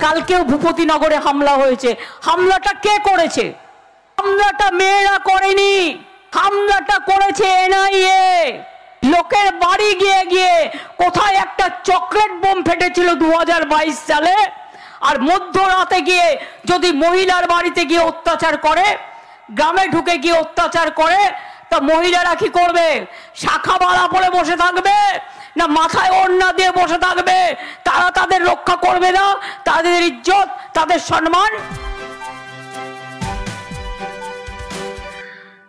কালকেও ভূপতিনগরে হামলা হয়েছে। হামলাটা কে করেছে? হামলাটা মেয়েরা করেনি, হামলাটা করেছে এনআইএ। লোকের বাড়ি গিয়ে গিয়ে কোথায় একটা চকলেট বোম ফেটেছিল 2022 সালে, আর মধ্যরাতে গিয়ে যদি মহিলার বাড়িতে গিয়ে অত্যাচার করে, গ্রামে ঢুকে গিয়ে অত্যাচার করে, তা মহিলারা কি করবে? শাখা বালা পরে বসে থাকবে না মাথায় ওড়না দিয়ে বসে থাকবে? তারা তাদের রক্ষা করবে না, তাদের ইজ্জত, তাদের সম্মান?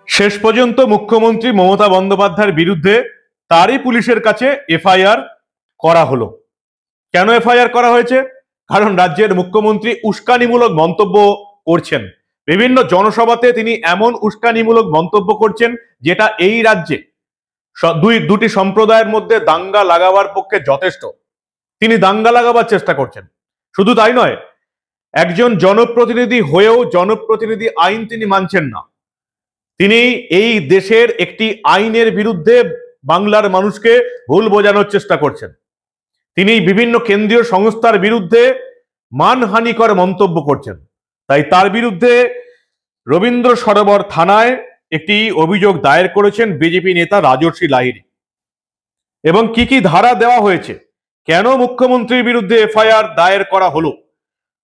শেষ পর্যন্ত মুখ্যমন্ত্রী মমতা বন্দ্যোপাধ্যায়ের বিরুদ্ধে তারই পুলিশের কাছে এফআইআর করা হলো। কেন এফআইআর করা হয়েছে? কারণ রাজ্যের মুখ্যমন্ত্রী উস্কানিমূলক মন্তব্য করছেন। বিভিন্ন জনসভাতে তিনি এমন উস্কানিমূলক মন্তব্য করছেন যেটা এই রাজ্যে দুটি সম্প্রদায়ের মধ্যে দাঙ্গা লাগাবার পক্ষে যথেষ্ট। তিনি দাঙ্গা লাগাবার চেষ্টা করছেন। শুধু তাই নয়, একজন জনপ্রতিনিধি হয়েও জনপ্রতিনিধি আইন তিনি মানছেন না। তিনি এই দেশের একটি আইনের বিরুদ্ধে বাংলার মানুষকে ভুল বোঝানোর চেষ্টা করছেন। তিনি বিভিন্ন কেন্দ্রীয় সংস্থার বিরুদ্ধে মানহানিকর মন্তব্য করছেন। তাই তার বিরুদ্ধে রবীন্দ্র সরোবর থানায় একটি অভিযোগ দায়ের করেছেন বিজেপি নেতা রাজর্ষি লাহিড়ী। এবং কি কি ধারা দেওয়া হয়েছে, কেন মুখ্যমন্ত্রীর বিরুদ্ধে এফআইআর দায়ের করা হলো?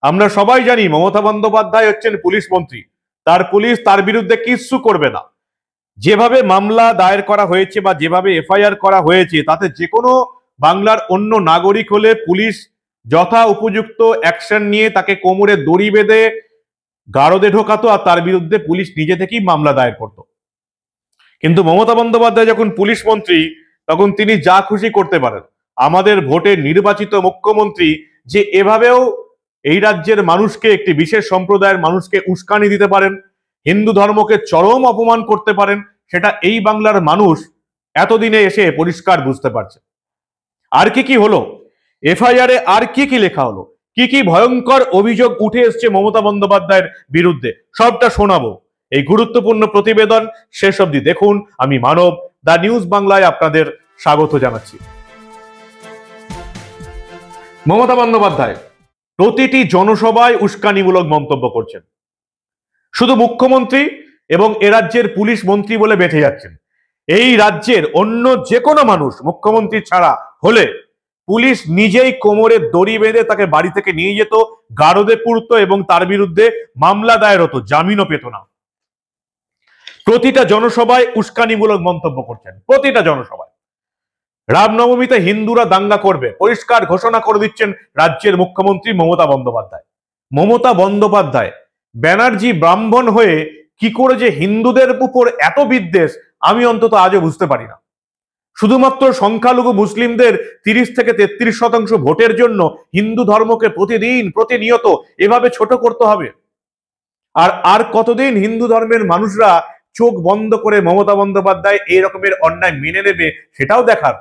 আমরা সবাই জানি মমতা বন্দ্যোপাধ্যায় হচ্ছেন পুলিশ মন্ত্রী। তার পুলিশ তার বিরুদ্ধে কিচ্ছু করবে না। যেভাবে মামলা দায়ের করা হয়েছে বা যেভাবে এফআইআর করা হয়েছে, তাতে যে কোনো বাংলার অন্য নাগরিক হলে পুলিশ যথা উপযুক্ত অ্যাকশন নিয়ে তাকে কোমরে দড়ি বেঁধে গারদে ঢোকাতো, আর তার বিরুদ্ধে পুলিশ নিজে থেকেই মামলা দায়ের করত। কিন্তু মমতা বন্দ্যোপাধ্যায় যখন পুলিশ মন্ত্রী, তখন তিনি যা খুশি করতে পারেন। আমাদের ভোটে নির্বাচিত মুখ্যমন্ত্রী যে এভাবেও এই রাজ্যের মানুষকে, একটি বিশেষ সম্প্রদায়ের মানুষকে উস্কানি দিতে পারেন, হিন্দু ধর্মকে চরম অপমান করতে পারেন, সেটা এই বাংলার মানুষ এতদিনে এসে পরিষ্কার বুঝতে পারছে। আর কি কি হলো এফআইআরে, আর কি কি লেখা হলো, কি কি ভয়ঙ্কর অভিযোগ উঠে এসছে মমতা বন্দ্যোপাধ্যায়ের বিরুদ্ধে, সবটা শোনাবো এই গুরুত্বপূর্ণ প্রতিবেদন। শেষ অবধি দেখুন। আমি মানব, দা নিউজ বাংলায় আপনাদের স্বাগত জানাচ্ছি। মমতা বন্দ্যোপাধ্যায় প্রতিটি জনসভায় উস্কানিমূলক মন্তব্য করছেন। শুধু মুখ্যমন্ত্রী এবং এ রাজ্যের পুলিশ মন্ত্রী বলে বেঁচে যাচ্ছেন। এই রাজ্যের অন্য যে কোনো মানুষ মুখ্যমন্ত্রী ছাড়া হলে পুলিশ নিজেই কোমরে দড়ি বেঁধে তাকে বাড়ি থেকে নিয়ে যেত, গারদে পুরত এবং তার বিরুদ্ধে মামলা দায়ের হতো, জামিনও পেত না। প্রতিটা জনসভায় উস্কানিমূলক মন্তব্য করছেন, প্রতিটা জনসভায়। রামনবমীতে হিন্দুরা দাঙ্গা করবে পরিষ্কার ঘোষণা করে দিচ্ছেন রাজ্যের মুখ্যমন্ত্রী মমতা বন্দ্যোপাধ্যায়। মমতা বন্দ্যোপাধ্যায় ব্যানার্জি ব্রাহ্মণ হয়ে কি করে যে হিন্দুদের উপর এত বিদ্বেষ, আমি অন্তত আজও বুঝতে পারি না। শুধুমাত্র সংখ্যালঘু মুসলিমদের 30 থেকে 33% ভোটের জন্য হিন্দু ধর্মকে প্রতিদিন প্রতিনিয়ত এভাবে ছোট করতে হবে? আর কতদিন হিন্দু ধর্মের মানুষরা চোখ বন্ধ করে মমতা বন্দ্যোপাধ্যায় এই রকমের অন্যায় মেনে নেবে, সেটাও দেখার।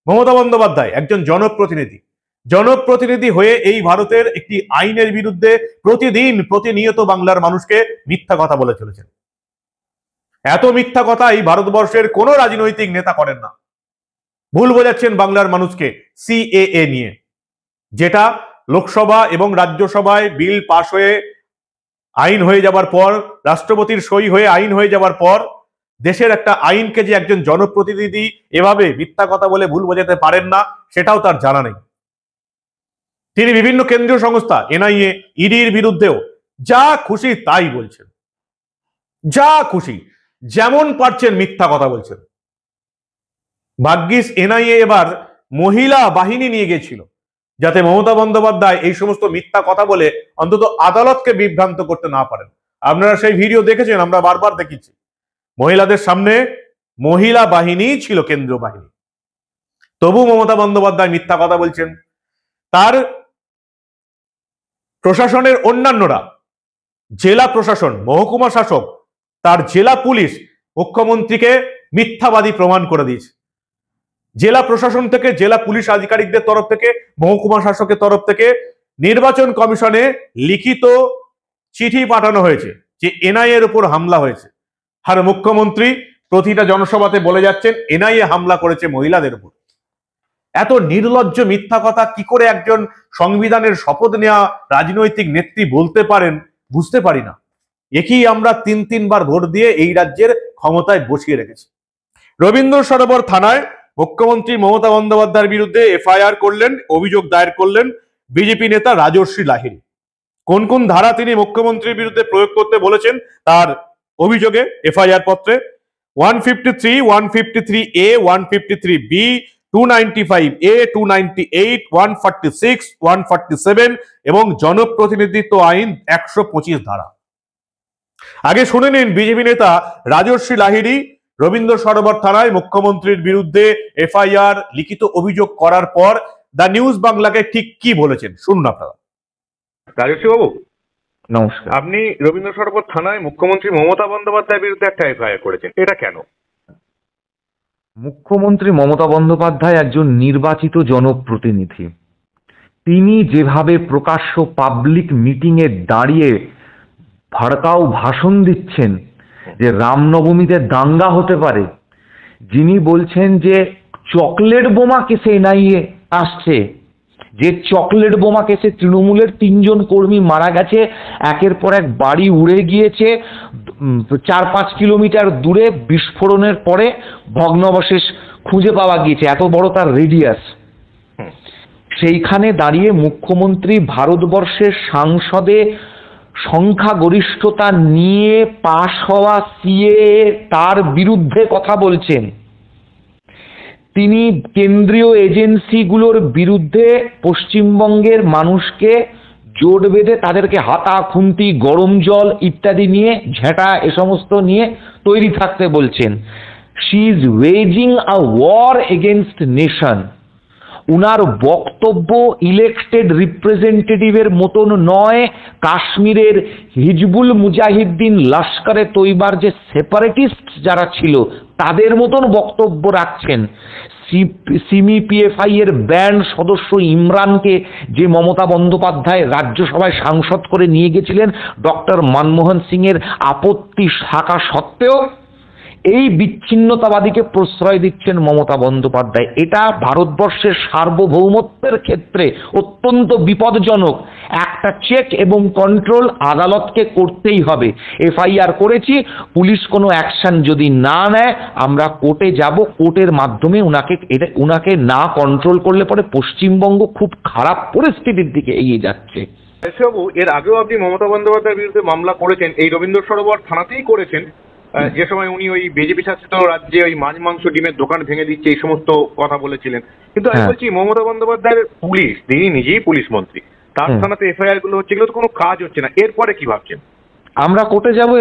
মমতা বন্দ্যোপাধ্যায় একজন জনপ্রতিনিধি হয়ে এই ভারতের একটি আইনের বিরুদ্ধে প্রতিদিন প্রতিনিয়ত বাংলার মানুষকে মিথ্যা কথা বলে চলেছেন। এত মিথ্যা কথা এই ভারতবর্ষের কোন রাজনৈতিক নেতা করেন না। ভুল বোঝাচ্ছেন বাংলার মানুষকে সিএএ নিয়ে, যেটা লোকসভা এবং রাজ্যসভায় বিল পাশ হয়ে আইন হয়ে যাবার পর, রাষ্ট্রপতির সই হয়ে আইন হয়ে যাবার পর, দেশের একটা আইনকে যে একজন জনপ্রতিনিধি এভাবে মিথ্যা কথা বলে ভুল বোঝাতে পারেন না, সেটাও তার জানা নেই। তিনি বিভিন্ন কেন্দ্রীয় সংস্থা, এনআইএ, ইডির বিরুদ্ধেও যা খুশি তাই বলছেন, যা খুশি যেমন পারছেন মিথ্যা কথা বলছেন। ভাগ্যিস এনআইএ এবার মহিলা বাহিনী নিয়ে গিয়েছিল, যাতে মমতা বন্দ্যোপাধ্যায় এই সমস্ত মিথ্যা কথা বলে অন্তত আদালতকে বিভ্রান্ত করতে না পারেন। আপনারা সেই ভিডিও দেখেছেন, আমরা বারবার দেখেছি। মহিলাদের সামনে মহিলা বাহিনী ছিল, কেন্দ্রীয় বাহিনী। তবু মমতা বন্দ্যোপাধ্যায় মিথ্যা কথা বলছেন। তার প্রশাসনের অন্যান্যরা, জেলা প্রশাসন, মহকুমা শাসক, তার জেলা পুলিশ মুখ্যমন্ত্রীকে মিথ্যাবাদী প্রমাণ করে দিয়েছে। জেলা প্রশাসন থেকে, জেলা পুলিশ আধিকারিকদের তরফ থেকে, মহকুমা শাসকের তরফ থেকে নির্বাচন কমিশনে লিখিত চিঠি পাঠানো হয়েছে যে এনআইএ এর উপর হামলা হয়েছে। আর মুখ্যমন্ত্রী প্রতিটা জনসভাতে বলে যাচ্ছেন এনআইএ হামলা করেছে মহিলাদের উপর। এত নির্লজ্জ মিথ্যা কথা কি করে একজন সংবিধানের শপথ নেওয়া রাজনৈতিক নেত্রী বলতে পারেন বুঝতে পারি না। একই আমরা তিনবার ভোট দিয়ে এই রাজ্যের ক্ষমতায় বসিয়ে রেখেছি। রবীন্দ্র সরোবর থানায় মুখ্যমন্ত্রী মমতা বন্দ্যোপাধ্যায়ের বিরুদ্ধে এফআইআর করলেন, অভিযোগ দায়ের করলেন বিজেপি নেতা রাজর্ষি লাহিড়ী। কোন কোন ধারা তিনি মুখ্যমন্ত্রীর বিরুদ্ধে প্রয়োগ করতে বলেছেন তার অভিযোগে এফআইআর পত্রে 153, 153A, 153B, 295A, 298, 146, 147 এবং জনপ্রতিনিধিত্ব আইন 125 ধারা। আগে শুনে নিন বিজেপি নেতা রাজর্ষি লাহিড়ী রবীন্দ্র সরোবর থানায় মুখ্যমন্ত্রীর বিরুদ্ধে এফআইআর লিখিত অভিযোগ করার পর দ্য নিউজ বাংলাকে ঠিক কি বলেছেন, শুনুন আপনারা। রাজর্ষি বাবু নমস্কার। আপনি রবীন্দ্র সরোবর থানায় মুখ্যমন্ত্রী মমতা বন্দ্যোপাধ্যায়ের বিরুদ্ধে একটা এফআইআর করেছেন, এটা কেন? মুখ্যমন্ত্রী মমতা বন্দ্যোপাধ্যায় একজন নির্বাচিত জনপ্রতিনিধি। তিনি যেভাবে প্রকাশ্য পাবলিক মিটিংয়ে দাঁড়িয়ে ভড়কাও ভাষণ দিচ্ছেন যে রামনবমীতে দাঙ্গা হতে পারে, যিনি বলছেন যে চকলেট বোমা কেসে এনআইএ আসছে, যে চকলেট বোমা কেসে তৃণমূলের 3 জন কর্মী মারা গেছে, একের পর এক বাড়ি উড়ে গিয়েছে, 4-5 কিলোমিটার দূরে বিস্ফোরণের পরে ভগ্নাবশেষ খুঁজে পাওয়া গিয়েছে, এত বড় তার রেডিয়াস। সেইখানে দাঁড়িয়ে মুখ্যমন্ত্রী ভারতবর্ষের সংসদে সংখ্যাগরিষ্ঠতা নিয়ে পাশ হওয়া সিএ তার বিরুদ্ধে কথা বলছেন। তিনি কেন্দ্রীয় এজেন্সিগুলোর বিরুদ্ধে পশ্চিমবঙ্গের মানুষকে জোট বেঁধে তাদেরকে হাতা খুন্তি গরম জল ইত্যাদি নিয়ে ঝেঁটা এ সমস্ত নিয়ে তৈরি থাকতে বলছেন। She is waging a war against nation. উনার বক্তব্য ইলেক্টেড রিপ্রেজেন্টেটিভের মতন নয়, কাশ্মীরের হিজবুল মুজাহিদ্দিন লস্করে তৈবার যে সেপারেটিস্ট যারা ছিল তাদের মতন বক্তব্য রাখছেন। সিমিপিএফআই এর ব্যান্ড সদস্য ইমরানকে যে মমতা বন্দ্যোপাধ্যায় রাজ্যসভায় সাংসদ করে নিয়ে গেছিলেন ডক্টর মনমোহন সিং এর আপত্তি থাকা সত্ত্বেও এই বিচ্ছিন্নতাবাদীকে প্রশ্রয় দিচ্ছেন মমতা বন্দ্যোপাধ্যায়। এটা ভারতবর্ষের সার্বভৌমত্বের ক্ষেত্রে অত্যন্ত বিপজ্জনক। একটা চেক এবং কন্ট্রোল আদালতকে করতেই হবে। এফআইআর করেছি, পুলিশ কোনো অ্যাকশন যদি না নেয় আমরা কোর্টে যাব, কোর্টের মাধ্যমে উনাকে না কন্ট্রোল করলে পরে পশ্চিমবঙ্গ খুব খারাপ পরিস্থিতির দিকে এগিয়ে যাচ্ছে। বাবু, এর আগেও আপনি মমতা বন্দ্যোপাধ্যায়ের বিরুদ্ধে মামলা করেছেন, এই রবীন্দ্র সরোবর থানাতেই করেছেন, যে সময় উনি ওই বিজেপি শাসিত রাজ্যে ওই মাছ মাংস ডিমের দোকান ভেঙে দিচ্ছে এই সমস্ত কথা বলেছিলেন। কিন্তু আমি বলছি মমতা বন্দ্যোপাধ্যায়ের পুলিশ, তিনি নিজেই পুলিশ মন্ত্রী, তার থানাতে এফআইআর গুলো হচ্ছে, এগুলো তো কোনো কাজ হচ্ছে না। এরপরে কি ভাবছেন? আমরা কোর্টে যাব,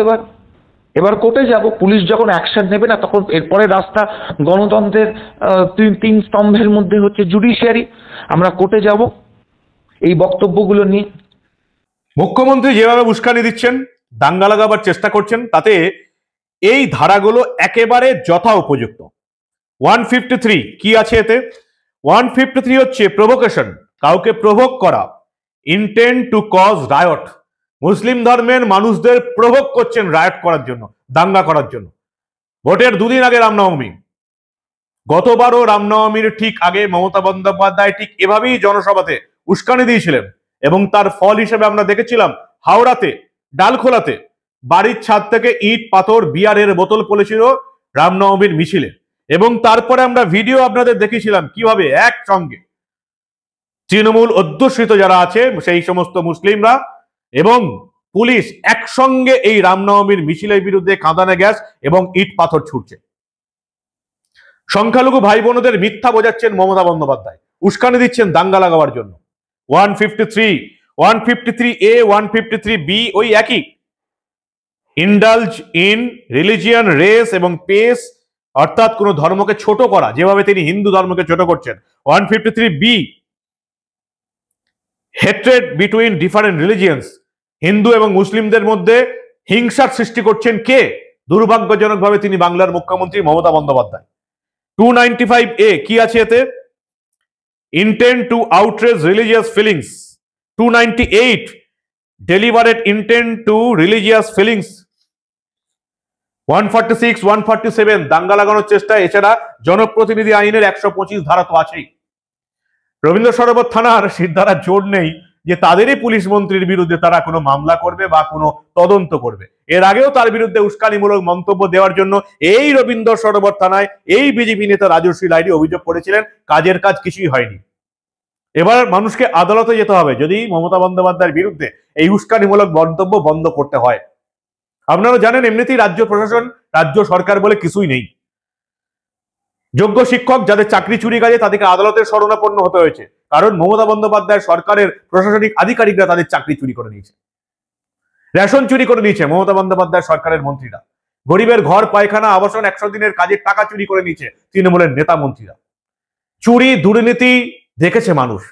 এবার কোর্টে যাব। পুলিশ যখন অ্যাকশন নেবে না তখন এরপরে রাস্তা গণতন্ত্রের 3 স্তম্ভের মধ্যে হচ্ছে জুডিশিয়ারি। আমরা কোর্টে যাব এই বক্তব্যগুলো নিয়ে। মুখ্যমন্ত্রী যেভাবে উস্কানি দিচ্ছেন, দাঙ্গা লাগাবার চেষ্টা করছেন, তাতে এই ধারাগুলো একেবারে যথা উপযুক্ত। 153 কি আছে এতে? 153 হচ্ছে প্রভোকেশন, কাউকে প্রভোক করা, ইন্টেন্ট টু কজ রায়ট। মুসলিম ধর্মের মানুষদের প্রভোক করছেন রায়ট করার জন্য, দাঙ্গা করার জন্য। ভোটের 2 দিন আগে রামনবমী, গতবারও রামনবমীর ঠিক আগে মমতা বন্দ্যোপাধ্যায় ঠিক এভাবেই জনসভাতে উস্কানি দিয়েছিলেন এবং তার ফল হিসেবে আমরা দেখেছিলাম হাওড়াতে, ডালখোলাতে বাড়ির ছাদ থেকে ইট পাথর বিয়ারের বোতল পড়েছিল রামনবমীর মিছিলে, এবং তারপরে আমরা ভিডিও আপনাদের দেখিয়েছিলাম কিভাবে একসঙ্গে তৃণমূল অধ্যুষিত যারা আছে সেই সমস্ত মুসলিমরা এবং পুলিশ একসঙ্গে এই রামনবমীর মিছিলের বিরুদ্ধে কাঁদানে গ্যাস এবং ইট পাথর ছুটছে। সংখ্যালঘু ভাই বোনদের মিথ্যা বোঝাচ্ছেন মমতা বন্দ্যোপাধ্যায়, উস্কানি দিচ্ছেন দাঙ্গা লাগাবার জন্য। 153, 153A, 153B ওই একই, ইন্ডালজ ইন রিলিজিয়ান, রেস এবং পেস, অর্থাৎ কোন ধর্মকে ছোট করা, যেভাবে তিনি হিন্দু ধর্মকে ছোট করছেন। 153B, hatred between different religions, Hindu এবং মুসলিমদের মধ্যে হিংসার সৃষ্টি করছেন কে? দুর্ভাগ্যজনকভাবে তিনি বাংলার মুখ্যমন্ত্রী মমতা বন্দ্যোপাধ্যায়। 295A কি আছে এতে? Intent to outrage religious feelings. 298 deliberate intent to religious feelings। 146, 147 দাঙ্গা লাগানোর চেষ্টা, এছাড়া জনপ্রতিনিধি আইনের 125 ধারা তো আছেই। রবীন্দ্র সরোবর থানার সিদ্ধারা জোর নেই যে তাদেরই পুলিশ মন্ত্রীর বিরুদ্ধে তারা কোনো মামলা করবে বা কোনো তদন্ত করবে। এর আগেও তার বিরুদ্ধে উস্কানিমূলক মন্তব্য দেওয়ার জন্য এই রবীন্দ্র সরোবর থানায় এই বিজেপি নেতা রাজশ্রী লাহিড়ী অভিযোগ করেছিলেন, কাজের কাজ কিছুই হয়নি। এবার মানুষকে আদালতে যেতে হবে যদি মমতা বন্দ্যোপাধ্যায়ের বিরুদ্ধে এই উস্কানিমূলক মন্তব্য বন্ধ করতে হয়। আপনারা জানেন এমনিতেই রাজ্য প্রশাসন, রাজ্য সরকার বলে কিছুই নেই। যোগ্য শিক্ষক যাদের চাকরি চুরি গেছে তাদেরকে আদালতের শরণাপন্ন হতে হয়েছে, কারণ মমতা বন্দ্যোপাধ্যায় সরকারের প্রশাসনিক আধিকারিকরা তাদের চাকরি চুরি করে নিয়েছে, রেশন চুরি করে নিয়েছে মমতা বন্দ্যোপাধ্যায় সরকারের মন্ত্রীরা, গরিবের ঘর পায়খানা আবাসন 100 দিনের কাজের টাকা চুরি করে নিয়েছে তৃণমূলের নেতা মন্ত্রীরা। চুরি দুর্নীতি দেখেছে মানুষ।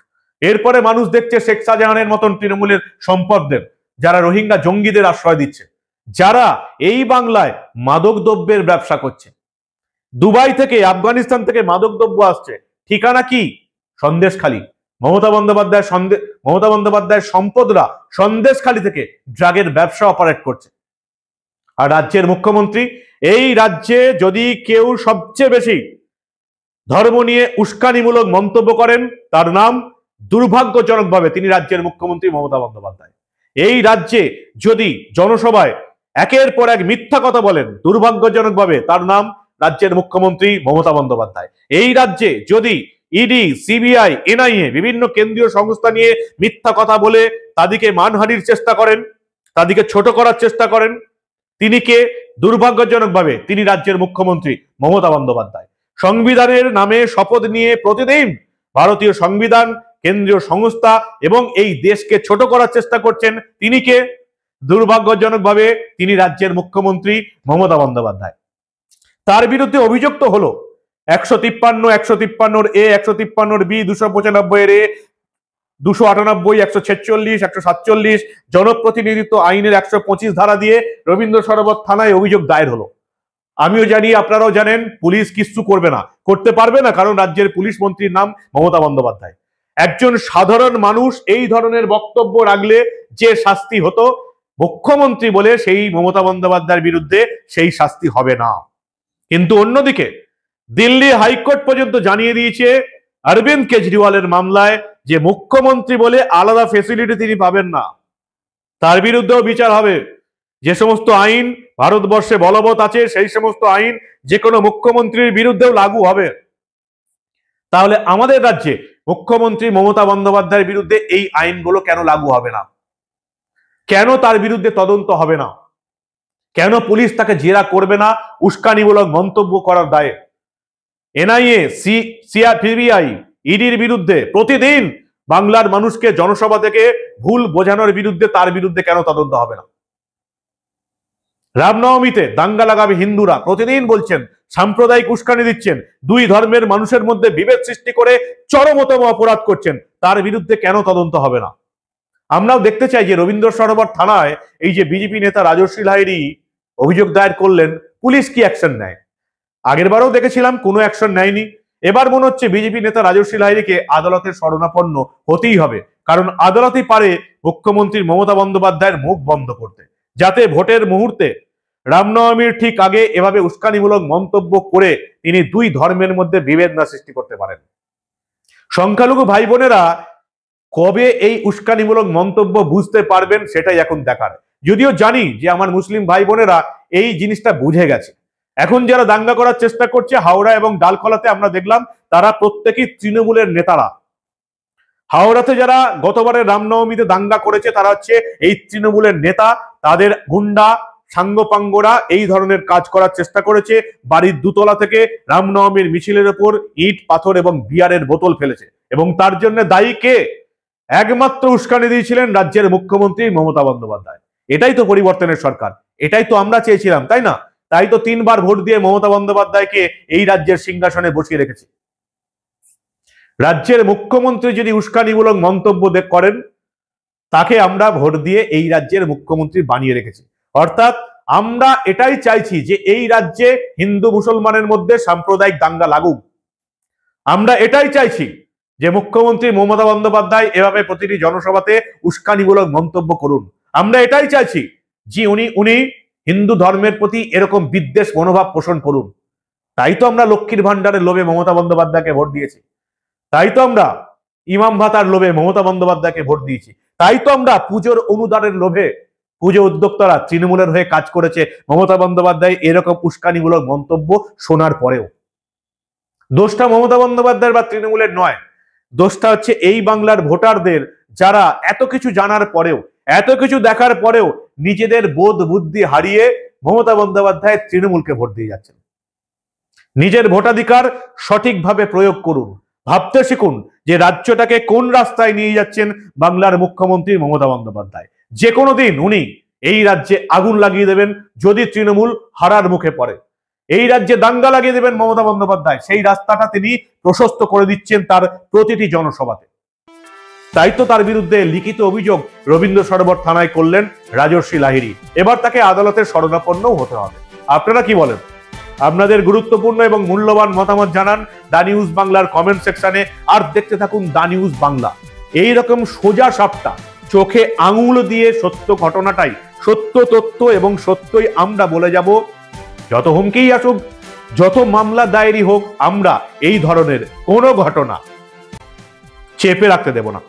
এরপরে মানুষ দেখছে শেখ শাহজাহানের মতন তৃণমূলের সম্পদদের, যারা রোহিঙ্গা জঙ্গিদের আশ্রয় দিচ্ছে, যারা এই বাংলায় মাদক দ্রব্যের ব্যবসা করছে। দুবাই থেকে, আফগানিস্তান থেকে মাদক দ্রব্য আসছে, ঠিকানা কি? সন্দেশখালী। মমতা বন্দ্যোপাধ্যায়ের সম্পদরা সন্দেশখালী থেকে ড্রাগের ব্যবসা অপারেট করছে। আর রাজ্যের মুখ্যমন্ত্রী, এই রাজ্যে যদি কেউ সবচেয়ে বেশি ধর্ম নিয়ে উস্কানিমূলক মন্তব্য করেন তার নাম দুর্ভাগ্যজনকভাবে তিনি রাজ্যের মুখ্যমন্ত্রী মমতা বন্দ্যোপাধ্যায়। এই রাজ্যে যদি জনসভায় একের পর এক মিথ্যা কথা বলেন দুর্ভাগ্যজনকভাবে তার নাম রাজ্যের মুখ্যমন্ত্রী মমতা বন্দ্যোপাধ্যায়। এই রাজ্যে যদি ইডি, সিবিআই, এনআইএ বিভিন্ন কেন্দ্রীয় সংস্থা নিয়ে মিথ্যা কথা বলে তাদেরকে মানহানির চেষ্টা করেন, তাদেরকে ছোট করার চেষ্টা করেন, তিনি কে? দুর্ভাগ্যজনকভাবে তিনি রাজ্যের মুখ্যমন্ত্রী মমতা বন্দ্যোপাধ্যায়। সংবিধানের নামে শপথ নিয়ে প্রতিদিন ভারতীয় সংবিধান, কেন্দ্রীয় সংস্থা এবং এই দেশকে ছোট করার চেষ্টা করছেন, তিনি কে? দুর্ভাগ্যজনকভাবে তিনি রাজ্যের মুখ্যমন্ত্রী মমতা বন্দ্যোপাধ্যায়। তার বিরুদ্ধে অভিযোগ তো হলো 153, 153 এ, 153 বি, 295 এ, 298, 146, 147 জনপ্রতিনিধিত্ব আইনের 125 ধারা দিয়ে রবীন্দ্র সরোবর থানায় অভিযোগ দায়ের হলো। আমিও জানি, আপনারাও জানেন, পুলিশ কিচ্ছু করবে না, করতে পারবে না, কারণ রাজ্যের পুলিশ মন্ত্রীর নাম মমতা বন্দ্যোপাধ্যায়। একজন সাধারণ মানুষ এই ধরনের বক্তব্য রাখলে যে শাস্তি হতো মুখ্যমন্ত্রী বলে, সেই মমতা বন্দ্যোপাধ্যায়ের বিরুদ্ধে সেই শাস্তি হবে না। কিন্তু অন্যদিকে দিল্লি হাইকোর্ট পর্যন্ত জানিয়ে দিয়েছে অরবিন্দ কেজরিওয়ালের মামলায় যে মুখ্যমন্ত্রী বলে আলাদা ফেসিলিটি তিনি পাবেন না, তার বিরুদ্ধেও বিচার হবে। যে সমস্ত আইন ভারতবর্ষে বলবৎ আছে সেই সমস্ত আইন যে কোনো মুখ্যমন্ত্রীর বিরুদ্ধেও লাগু হবে। তাহলে আমাদের রাজ্যে মুখ্যমন্ত্রী মমতা বন্দ্যোপাধ্যায়ের বিরুদ্ধে এই আইনগুলো কেন লাগু হবে না? কেন তার বিরুদ্ধে তদন্ত হবে না? কেন পুলিশ তাকে জেরা করবে না উস্কানিমূলক মন্তব্য করার দায়ে? এনআইএ, সিবিআই, ইডির বিরুদ্ধে প্রতিদিন বাংলার মানুষকে জনসভা থেকে ভুল বোঝানোর বিরুদ্ধে, তার বিরুদ্ধে কেন তদন্ত হবে না? রামনবমীতে দাঙ্গা লাগাবে হিন্দুরা, প্রতিদিন বলছেন, সাম্প্রদায়িক উস্কানি দিচ্ছেন, দুই ধর্মের মানুষের মধ্যে বিভেদ সৃষ্টি করে চরমতম অপরাধ করছেন, তার বিরুদ্ধে কেন তদন্ত হবে না? আমরাও দেখতে চাই যে রবীন্দ্র সরোবর থানায় এই যে বিজেপি নেতা রাজশ্রী লাহিড়ী অভিযোগ দায়ের করলেন, পুলিশ কি অ্যাকশন নেয়? আগের বারও দেখেছিলাম কোনো অ্যাকশন নেয়নি। এবার মনে হচ্ছে বিজেপি নেতা রাজশ্রী লাহিড়ীকে আদালতের শরণাপন্ন হতেই হবে, কারণ আদালতই পারে মুখ্যমন্ত্রী মমতা বন্দ্যোপাধ্যায়ের মুখ বন্ধ করতে, যাতে ভোটের মুহূর্তে রামনবমীর ঠিক আগে এভাবে উস্কানিমূলক মন্তব্য করে তিনি দুই ধর্মের মধ্যে বিভেদ না সৃষ্টি করতে পারেন। সংখ্যালঘু ভাই বোনেরা কবে এই উস্কানিমূলক মন্তব্য বুঝতে পারবেন সেটাই এখন দেখার। যদিও জানি যে আমার মুসলিম ভাই বোনেরা এই জিনিসটা বুঝে গেছে। এখন যারা দাঙ্গা করার চেষ্টা করছে হাওড়া এবং ডালখোলাতে আমরা দেখলাম, তারা প্রত্যেকেই তৃণমূলের নেতারা। হাওড়াতে যারা গতবারের রামনবমীতে দাঙ্গা করেছে তারা হচ্ছে এই তৃণমূলের নেতা, তাদের গুন্ডা সাঙ্গপাঙ্গরা এই ধরনের কাজ করার চেষ্টা করেছে। বাড়ির দুতলা থেকে রামনবমীর মিছিলের ওপর ইট, পাথর এবং বিয়ারের বোতল ফেলেছে, এবং তার জন্য দায়ী কে? একমাত্র উস্কানি দিয়েছিলেন রাজ্যের মুখ্যমন্ত্রী মমতা বন্দ্যোপাধ্যায়। এটাই তো পরিবর্তনের সরকার, এটাই তো আমরা চেয়েছিলাম, তাই না? তাই তো 3 বার ভোট দিয়ে মমতা বন্দ্যোপাধ্যায়কে এই রাজ্যের সিংহাসনে বসিয়ে রেখেছে। রাজ্যের মুখ্যমন্ত্রী যদি উস্কানিমূলক মন্তব্য করেন, তাকে আমরা ভোট দিয়ে এই রাজ্যের মুখ্যমন্ত্রী বানিয়ে রেখেছি। অর্থাৎ আমরা এটাই চাইছি যে এই রাজ্যে হিন্দু মুসলমানের মধ্যে সাম্প্রদায়িক দাঙ্গা লাগুক। আমরা এটাই চাইছি যে মুখ্যমন্ত্রী মমতা বন্দ্যোপাধ্যায় এভাবে প্রতিটি জনসভাতে উস্কানিমূলক মন্তব্য করুন। আমরা এটাই চাইছি যে উনি হিন্দু ধর্মের প্রতি এরকম বিদ্বেষ মনোভাব পোষণ করুন। তাই তো আমরা লক্ষ্মীর ভান্ডারের লোভে মমতা বন্দ্যোপাধ্যায়কে ভোট দিয়েছি। তাই তো আমরা ইমাম ভাতার লোভে মমতা বন্দ্যোপাধ্যায়কে ভোট দিয়েছি। তাই তো আমরা পুজোর অনুদানের লোভে পুজো উদ্যোক্তারা তৃণমূলের হয়ে কাজ করেছে মমতা বন্দ্যোপাধ্যায় এরকম উস্কানিমূলক মন্তব্য শোনার পরেও। দোষটা মমতা বন্দ্যোপাধ্যায়ের বা তৃণমূলের নয়, দোষটা হচ্ছে এই বাংলার ভোটারদের, যারা এত কিছু জানার পরেও, এত কিছু দেখার পরেও নিজেদের বোধ বুদ্ধি হারিয়ে মমতা বন্দ্যোপাধ্যায় তৃণমূলকে ভোট দিয়ে যাচ্ছেন। নিজের ভোটাধিকার সঠিকভাবে প্রয়োগ করুন, ভাবতে শিখুন যে রাজ্যটাকে কোন রাস্তায় নিয়ে যাচ্ছেন বাংলার মুখ্যমন্ত্রী মমতা বন্দ্যোপাধ্যায়। যে কোনো দিন উনি এই রাজ্যে আগুন লাগিয়ে দেবেন যদি তৃণমূল হারার মুখে পড়ে। এই রাজ্যে দাঙ্গা লাগিয়ে দেবেন মমতা বন্দ্যোপাধ্যায়, সেই রাস্তাটা তিনি প্রশস্ত করে দিচ্ছেন তার প্রতিটি জনসভাতে। তাই তো তার বিরুদ্ধে লিখিত অভিযোগ রবীন্দ্র সরোবর থানায় করলেন রাজর্ষি লাহিড়ী। এবার তাকে আদালতের শরণাপন্নও হতে হবে। আপনারা কি বলেন? আপনাদের গুরুত্বপূর্ণ এবং মূল্যবান মতামত জানান দা নিউজ বাংলার কমেন্ট সেকশনে। আর দেখতে থাকুন দা নিউজ বাংলা। এইরকম সোজা সাপটা চোখে আঙুল দিয়ে সত্য ঘটনাটাই, সত্য তথ্য এবং সত্যই আমরা বলে যাব। যত হুমকিই আসুক, যত মামলা দায়েরই হোক, আমরা এই ধরনের কোনো ঘটনা চেপে রাখতে দেব না।